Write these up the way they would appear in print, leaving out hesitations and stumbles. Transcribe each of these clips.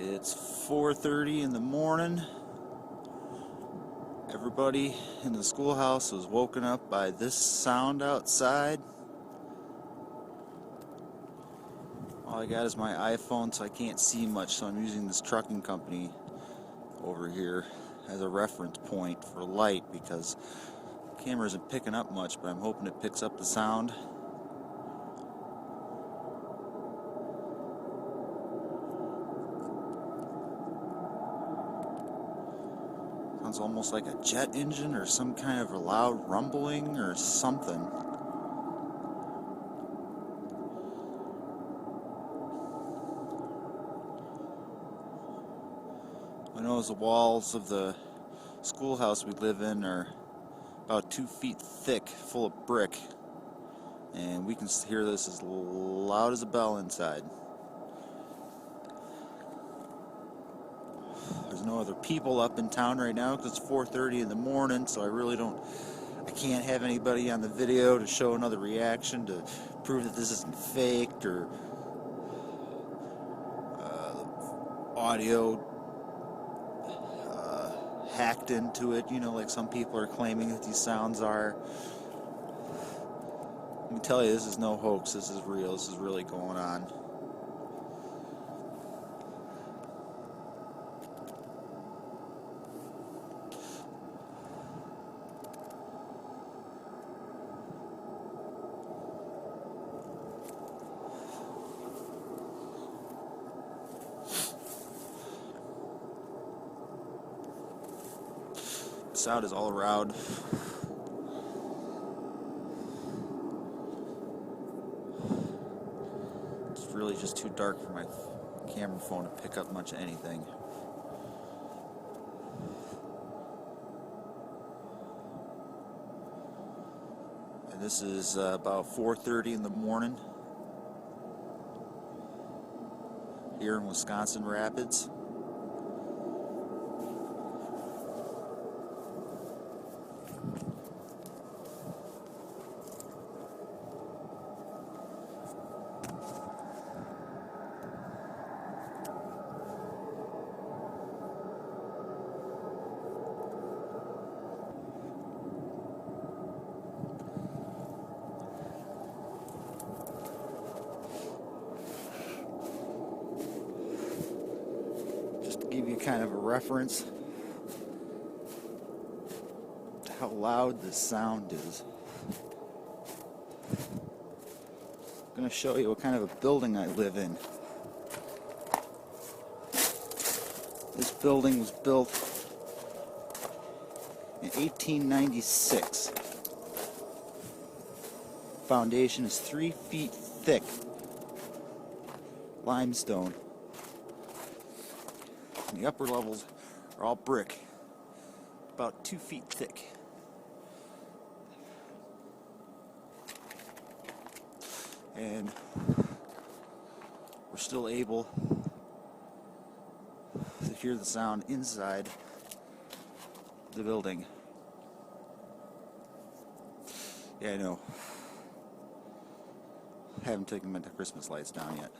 It's 4:30 in the morning. Everybody in the schoolhouse was woken up by this sound outside. All I got is my iPhone, so I can't see much, so I'm using this trucking company over here as a reference point for light because the camera isn't picking up much, but I'm hoping it picks up the sound. Sounds almost like a jet engine or some kind of a loud rumbling or something. I know the walls of the schoolhouse we live in are about 2 feet thick, full of brick, and we can hear this as loud as a bell inside. There's no other people up in town right now because it's 4:30 in the morning, so I can't have anybody on the video to show another reaction to prove that this isn't faked or audio hacked into it, like some people are claiming that these sounds are. Let me tell you, this is no hoax. This is real. This is really going on. The sound is all around. It's really just too dark for my camera phone to pick up much of anything. And this is about 4:30 in the morning here in Wisconsin Rapids. Give you kind of a reference to how loud this sound is. I'm going to show you what kind of a building I live in. This building was built in 1896. Foundation is 3 feet thick. Limestone. The upper levels are all brick, about 2 feet thick. And we're still able to hear the sound inside the building. Yeah, I know. I haven't taken my Christmas lights down yet.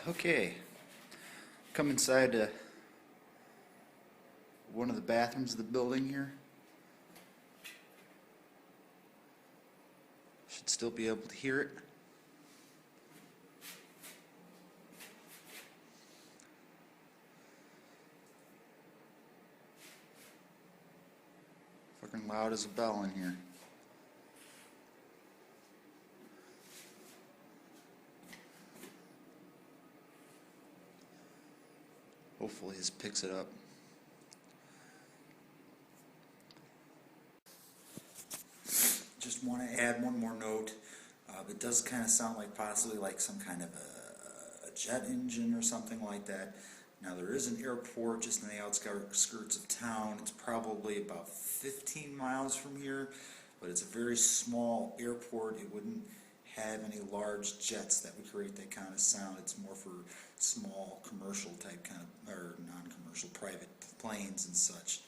Okay, come inside one of the bathrooms of the building here. Should still be able to hear it. Fucking loud as a bell in here. Hopefully this picks it up. Just want to add one more note. It does kind of sound like possibly like some kind of a jet engine or something like that. Now there is an airport just in the outskirts of town. It's probably about 15 miles from here, but it's a very small airport. It wouldn't have any large jets that would create that kind of sound. It's more for small commercial type kind of, or non-commercial private planes and such.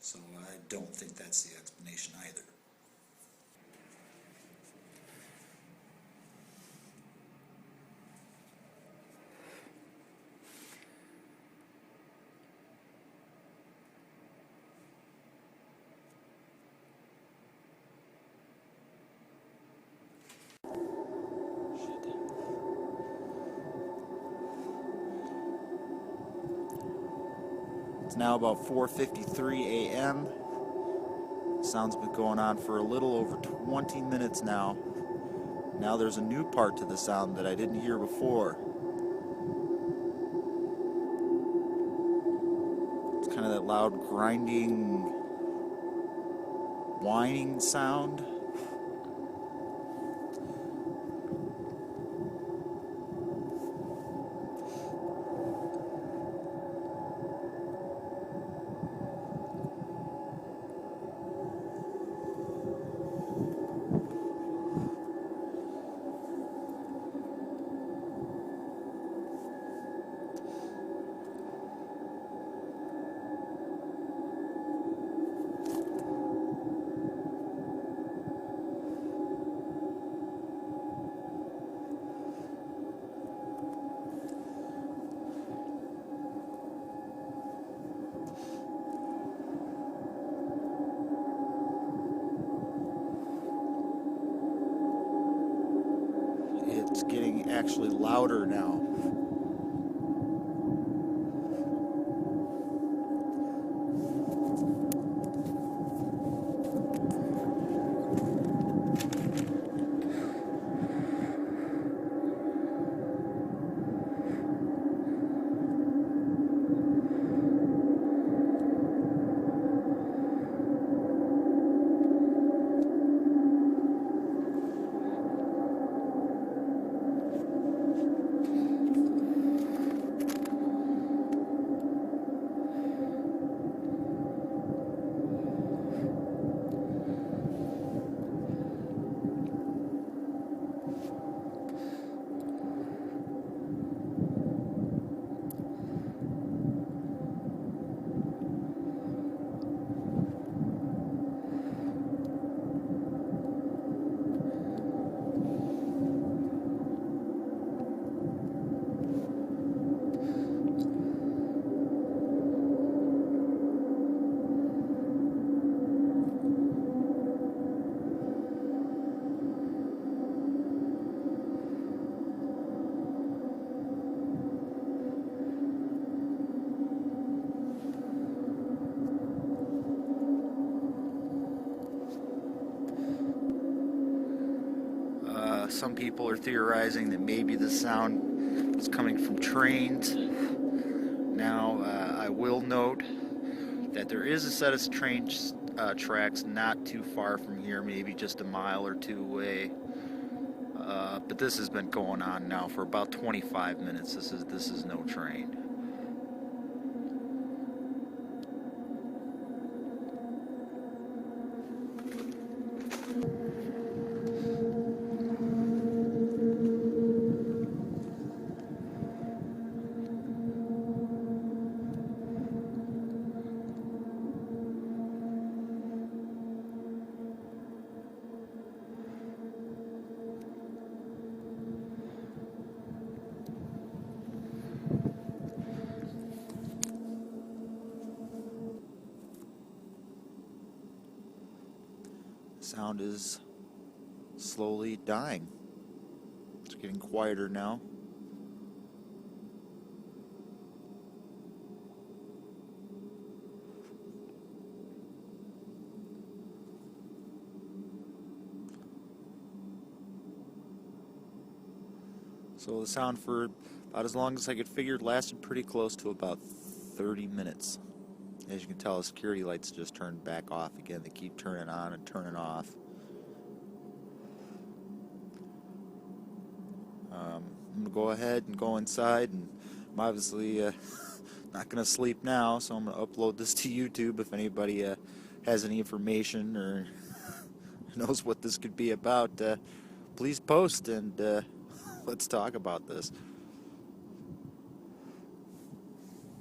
So I don't think that's the explanation either. It's now about 4:53 a.m. Sound's been going on for a little over 20 minutes now. Now there's a new part to the sound that I didn't hear before. It's kind of that loud grinding, whining sound. It's getting actually louder now. Some people are theorizing that maybe the sound is coming from trains. Now, I will note that there is a set of train tracks not too far from here, maybe just a mile or two away. But this has been going on now for about 25 minutes. This is no train. Sound is slowly dying. It's getting quieter now. So the sound, for about as long as I could figure, lasted pretty close to about 30 minutes. As you can tell, the security lights just turned back off again. They keep turning on and turning off. I'm going to go ahead and go inside, and I'm obviously not going to sleep now, so I'm going to upload this to YouTube. If anybody has any information or knows what this could be about, please post, and let's talk about this.